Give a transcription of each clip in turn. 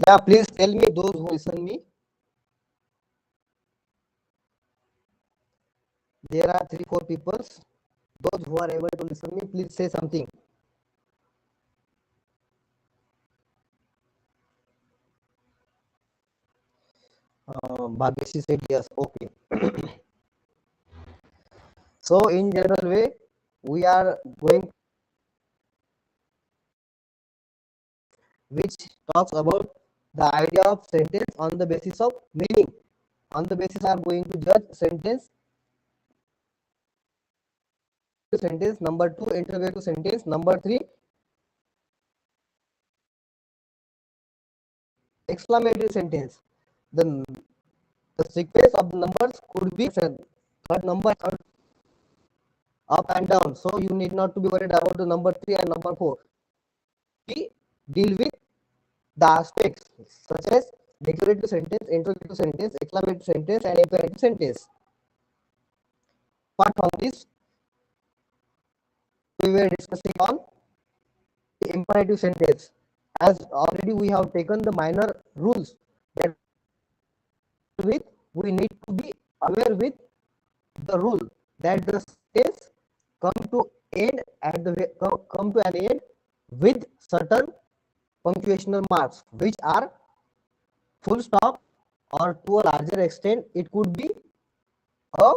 Yeah, please tell me those who listen me. There are 3-4 people. Those who are able to listen me, please say something. Bhagyashi said yes. Okay. So in general way, we are going, which talks about the idea of sentence on the basis of meaning. On the basis, I am going to judge sentence. Sentence number 2, interrogative sentence number 3, exclamatory sentence. The sequence of the numbers could be third number up and down. So you need not to be worried about the number 3 and number 4. We deal with the aspects such as declarative sentence, interrogative sentence, exclamatory sentence, and imperative sentence. Apart from this, we were discussing on the imperative sentence. As already we have taken the minor rules that with we need to be aware with the rule that the sentence come to end at the come to an end with certain punctuational marks, which are full stop, or to a larger extent it could be a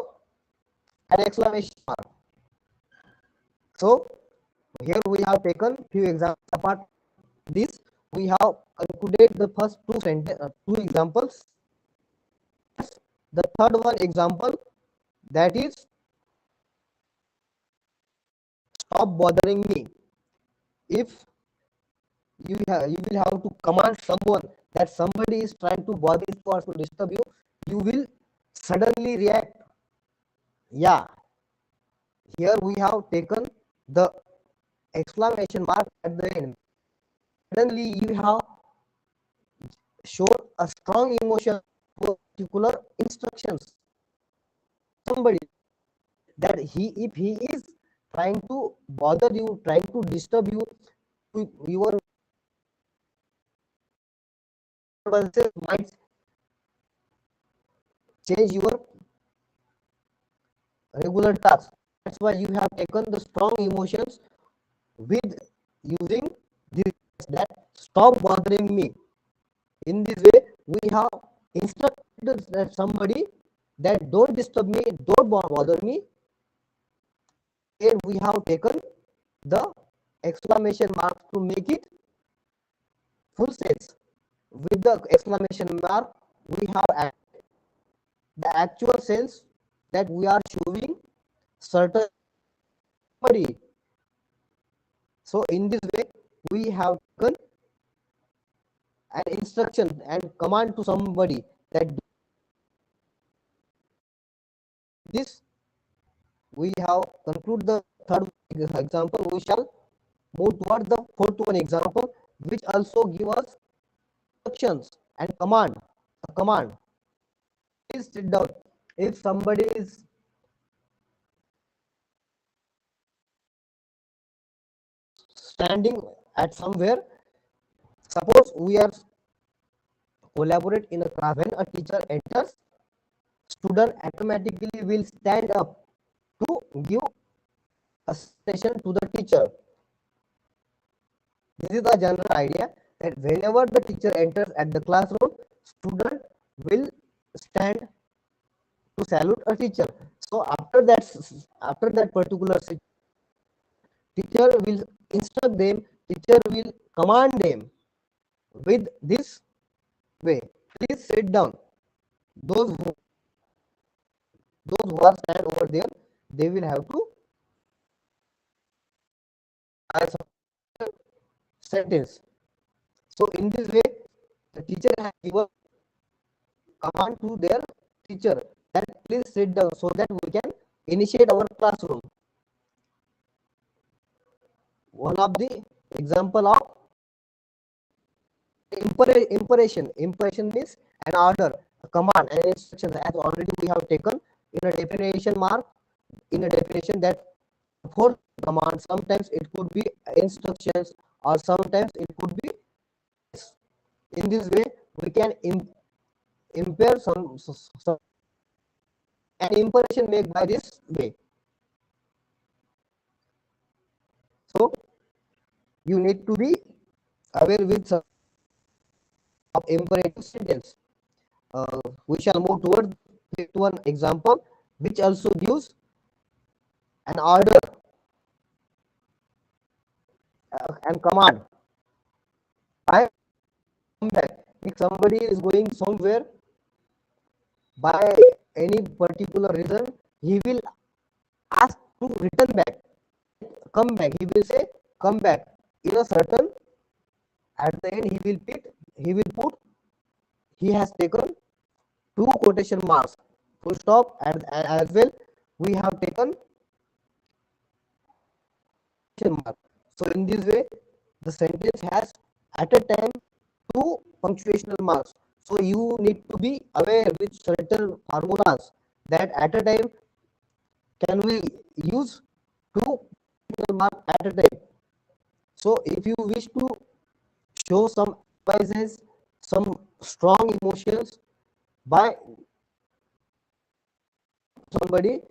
an exclamation mark. So here we have taken few examples. Apart this, we have concluded the first two examples. The third one example, that is stop bothering me. If you will have to command someone that somebody is trying to bother you or to disturb you, you will suddenly react. Yeah, here we have taken the exclamation mark at the end. Suddenly you have shown a strong emotion to particular instructions. Somebody that if he is trying to bother you, trying to disturb you, your might change your regular task. That's why you have taken the strong emotions with using this, that stop bothering me. In this way, we have instructed that somebody that don't disturb me, don't bother me. Here we have taken the exclamation mark to make it full sense. With the exclamation mark, we have added the actual sense that we are showing certain somebody. So in this way, we have taken an instruction and command to somebody that this. We have concluded the third example. We shall move toward the fourth one example, which also give us instructions and command. A command. Please sit down. If somebody is standing at somewhere, suppose we are collaborate in a class. When a teacher enters, student automatically will stand up to give a session to the teacher. This is the general idea that whenever the teacher enters at the classroom, student will stand to salute a teacher. So after that particular teacher will instruct them, teacher will command them with this way. Please sit down. Those who are stand over there, they will have to answer sentence. So in this way, the teacher has given command to their teacher that please sit down so that we can initiate our classroom. One of the example of impression. Impression means an order, a command, an instruction, as already we have taken in a definition mark, in a definition that for command, sometimes it could be instructions or sometimes it could be In this way, we can impair some an impression made by this way. So you need to be aware with some of imperative sentence. We shall move towards one example, which also gives an order and command. I come back. If somebody is going somewhere by any particular reason, he will ask to return back. Come back. He will say, come back. In a certain, at the end, he will put, he has taken 2 quotation marks, full stop, and as well, we have taken mark. So in this way, the sentence has at a time 2 punctuational marks. So you need to be aware with certain formulas that at a time can we use 2 marks at a time. So if you wish to show some advices, some strong emotions by somebody,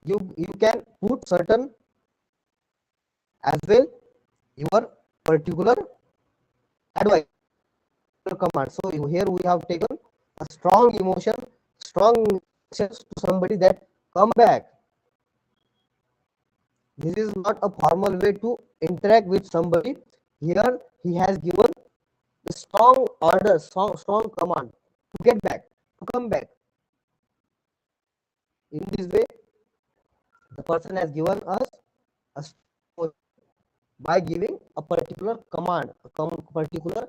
you can put certain as well your particular advice command. So here we have taken a strong emotion, strong message to somebody that come back. This is not a formal way to interact with somebody. Here he has given a strong order, strong command to get back, to come back. In this way, the person has given us a by giving a particular command, a particular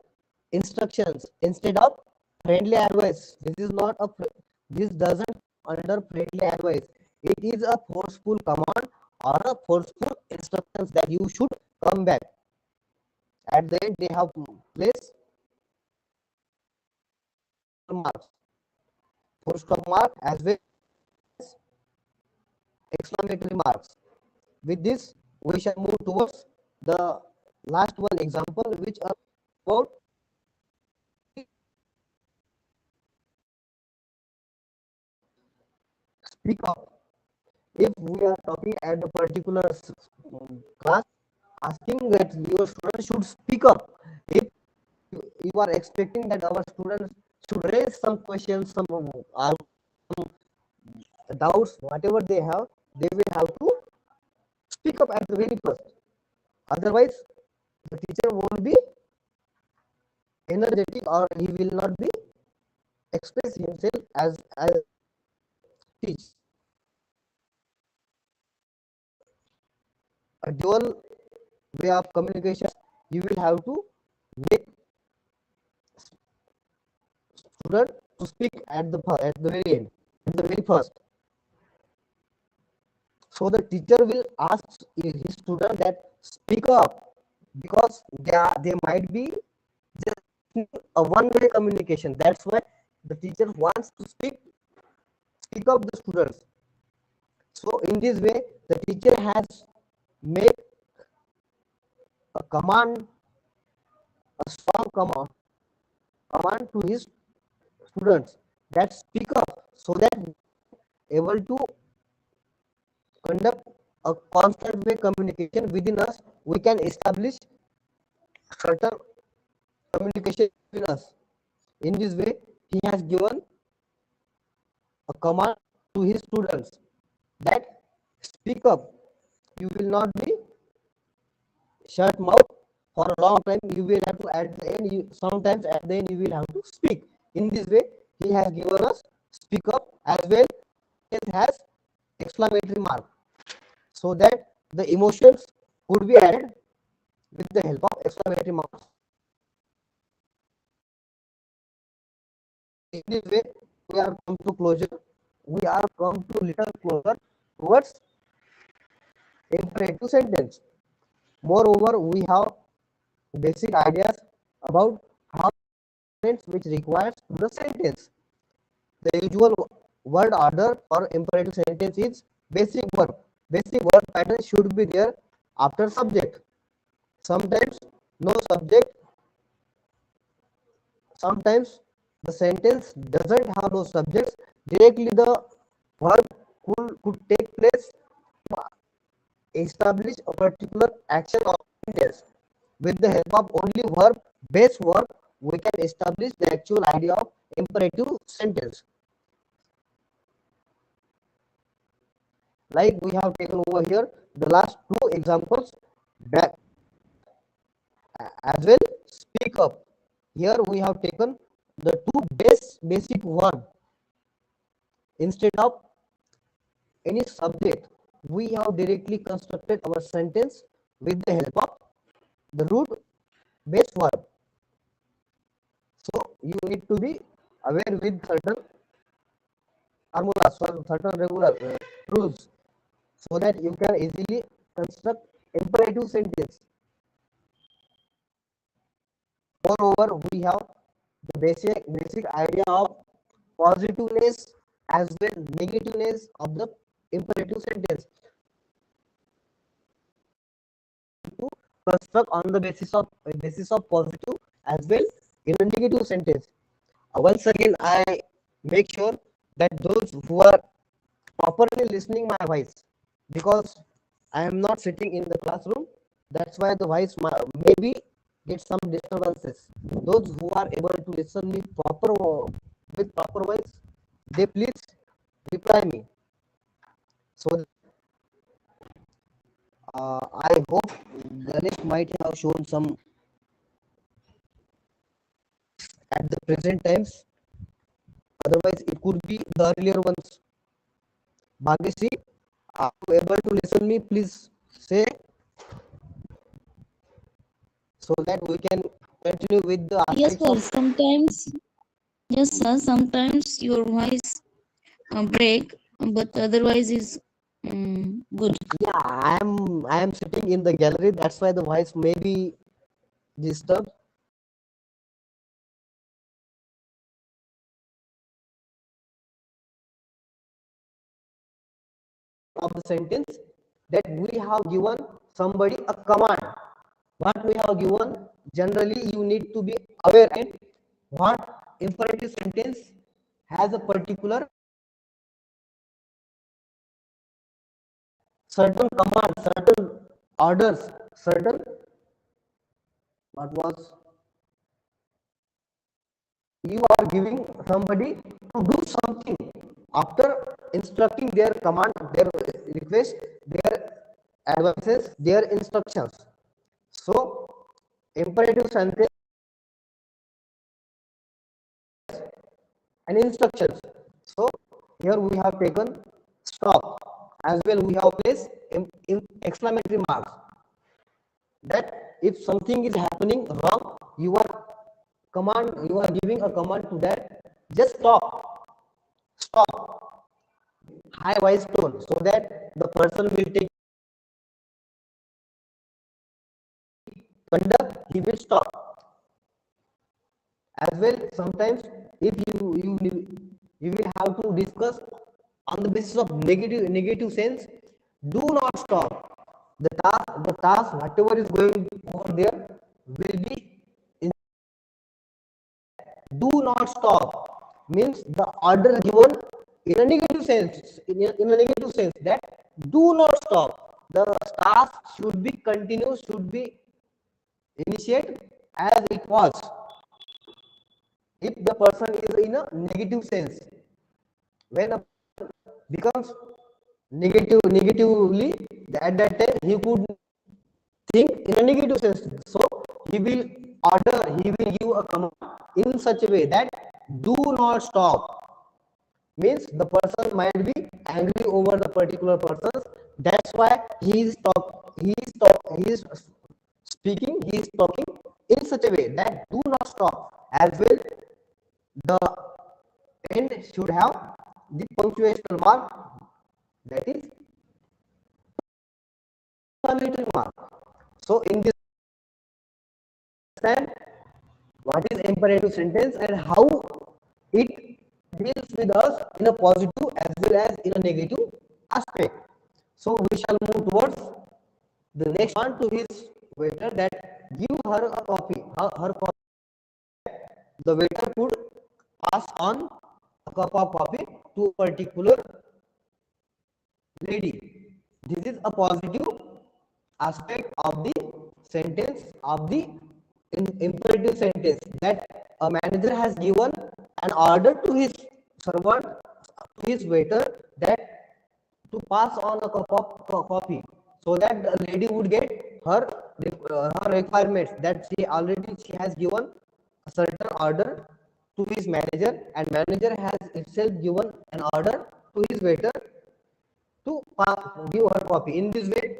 instructions instead of friendly advice. This is not a, this doesn't under friendly advice. It is a forceful command or a forceful instructions that you should come back. At the end, they have placed marks, full stop mark as well as exclamatory marks. With this, we shall move towards the last one example, which are about speak up. If we are talking at a particular class, asking that your students should speak up. If you are expecting that our students should raise some questions, some doubts, whatever they have, they will have to speak up at the very first. Otherwise, the teacher won't be energetic or he will not be express himself as teach. A dual way of communication, you will have to make student to speak at the very end, at the very first. So the teacher will ask his student that speak up, because they might be just a one-way communication. That's why the teacher wants to speak up the students. So in this way, the teacher has made a command, a strong command to his students that speak up, so that able to conduct a constant way communication within us. We can establish certain communication between us. In this way, he has given a command to his students that speak up. You will not be shut mouth for a long time. You will have to, at the end, sometimes at the end you will have to speak. In this way, he has given us speak up as well as has exclamatory mark, so that the emotions could be added with the help of exclamatory marks. In this way, we are come to closure. We are come to little closer towards imperative sentence. Moreover, we have basic ideas about how which requires the sentence. The usual word order for imperative sentence is basic verb. Basic verb pattern should be there after subject. Sometimes no subject sometimes the sentence doesn't have no subjects. Directly the verb could take place to establish a particular action or sentence. With the help of only verb, base verb, we can establish the actual idea of imperative sentence. Like we have taken over here the last two examples, back as well speak up. Here we have taken the two basic verb. Instead of any subject, we have directly constructed our sentence with the help of the root base verb. So you need to be aware with certain formulas, certain regular rules, so that you can easily construct imperative sentence. Moreover, we have the basic idea of positiveness as well negativeness of the imperative sentence to construct on the basis of positive as well in a negative sentence. Once again, I make sure that those who are properly listening my voice, because I am not sitting in the classroom, that's why the voice maybe get some disturbances. Those who are able to listen me with proper voice, they please reply me. So I hope Ganesh might have shown some at the present times. Otherwise, it could be the earlier ones. Bhageshri, are you able to listen me? Please say, so that we can continue with the Yes, aspects sir. of. Sometimes, yes, sir. Sometimes your voice break, but otherwise is good. Yeah, I am sitting in the gallery. That's why the voice may be disturbed. Of the sentence that we have given somebody a command. What we have given, generally you need to be aware in what imperative sentence has a particular certain command, certain orders, certain what was you are giving somebody to do something after instructing their command, their request, their advices, their instructions. So imperative sentence and instructions. So here we have taken stop, as well we have placed in exclamatory marks, that if something is happening wrong, you are giving a command to that, just stop, high voice tone, so that the person will take conduct, he will stop. As well, sometimes if you will have to discuss on the basis of negative sense, do not stop. The task whatever is going over there will be in, do not stop, means the order given in a negative sense, in a negative sense, that do not stop. The task should be continuous, should be initiated as it was. If the person is in a negative sense, when a becomes negatively, at that time he could think in a negative sense, so he will he will give a command in such a way that do not stop, means the person might be angry over the particular person. That's why he is speaking, he is talking in such a way that do not stop. As well, the end should have the punctuation mark, that is exclamatory mark. So in this, understand what is imperative sentence and how it deals with us in a positive as well as in a negative aspect. So we shall move towards the next one to his waiter, that give her a coffee, her coffee. the waiter could pass on a cup of coffee to a particular lady. This is a positive aspect of the sentence of the imperative sentence, that a manager has given an order to his servant, to his waiter, that to pass on a cup of coffee, so that the lady would get her requirements, that she has given a certain order to his manager, and manager has itself given an order to his waiter to give her copy. In this way,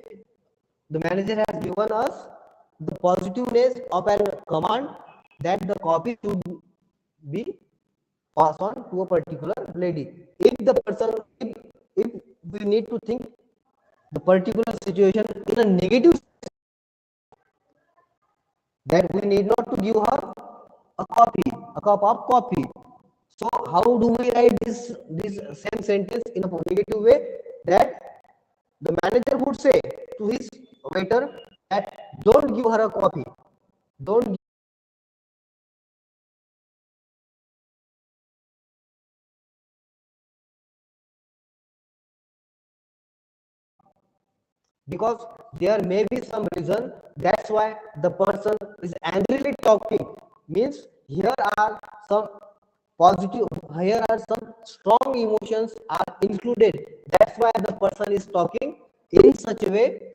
the manager has given us the positiveness of a command, that the copy should be passed on to a particular lady. If the person, if we need to think the particular situation in a negative, that we need not to give her a cup of coffee. So how do we write this same sentence in a negative way? That the manager would say to his waiter that don't give her a coffee, don't, because there may be some reason, that's why the person is angrily talking. Means here are some positive, here are some strong emotions are included, that's why the person is talking in such a way.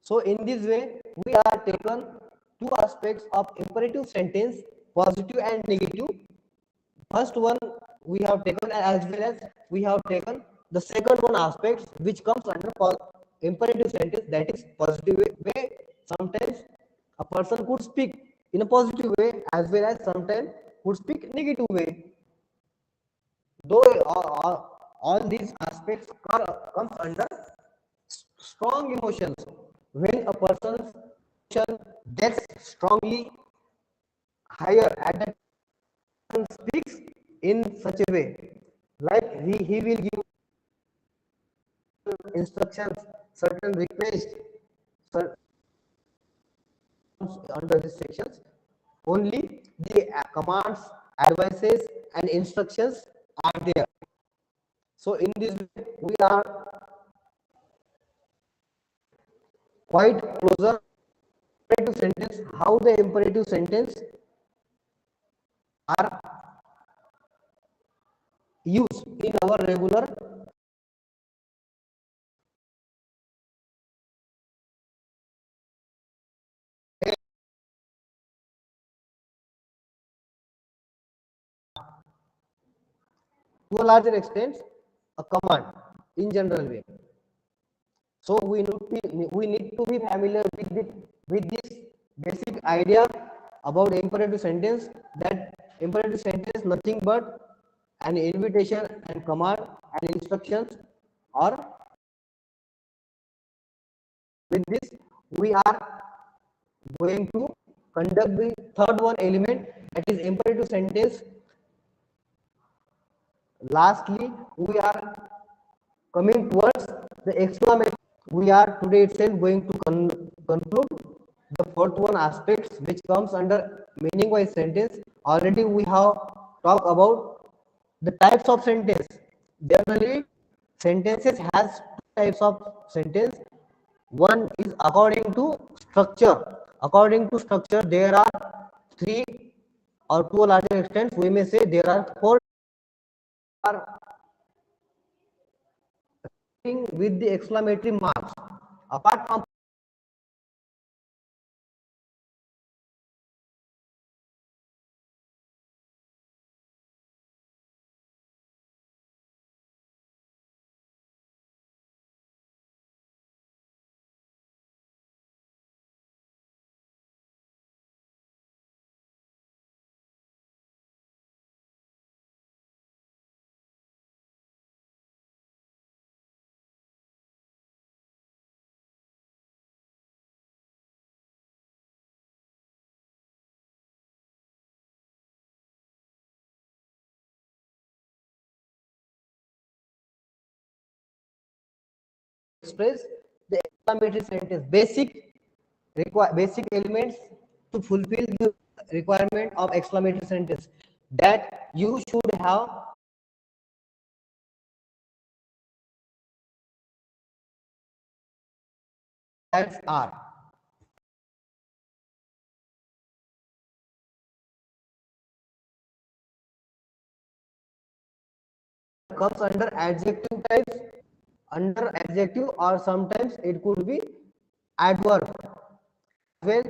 So in this way, we are taken two aspects of imperative sentence, positive and negative. First one we have taken, as well as we have taken the second one aspect, which comes under imperative sentence, that is positive way. Sometimes a person could speak in a positive way, as well as sometimes could speak negative way. Though all these aspects comes under strong emotions. When a person's emotion gets strongly higher at that person speaks in such a way, like he will give instructions, certain requests, under these sections. Only the commands, advices, and instructions are there. So in this way, we are quite closer imperative sentence, how the imperative sentence are used in our regular to a larger extent a command in general way. So we need to be familiar with this basic idea about imperative sentence, that imperative sentence nothing but an invitation and command and instructions. Or with this we are going to conduct the third one element, that is imperative sentence. Lastly, we are coming towards the exclamation. We are today itself going to conclude the fourth one aspects, which comes under meaning wise sentence. Already we have talked about the types of sentence. Generally, sentences has two types of sentence. One is according to structure. According to structure, there are three, or to a larger extent we may say there are four, are with the exclamatory marks. Apart from express the exclamatory sentence, basic basic elements to fulfill the requirement of exclamatory sentence, that you should have that's are. Comes under adjective types, under adjective, or sometimes it could be adverb. Well,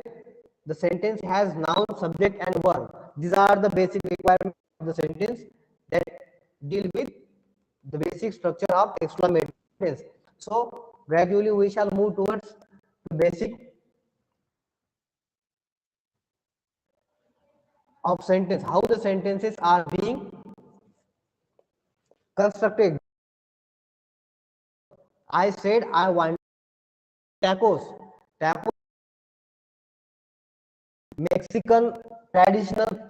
the sentence has noun, subject, and verb. These are the basic requirements of the sentence that deal with the basic structure of exclamatory sentence. So gradually we shall move towards the basic of sentence, how the sentences are being constructed. I said I want tacos. Tacos, Mexican traditional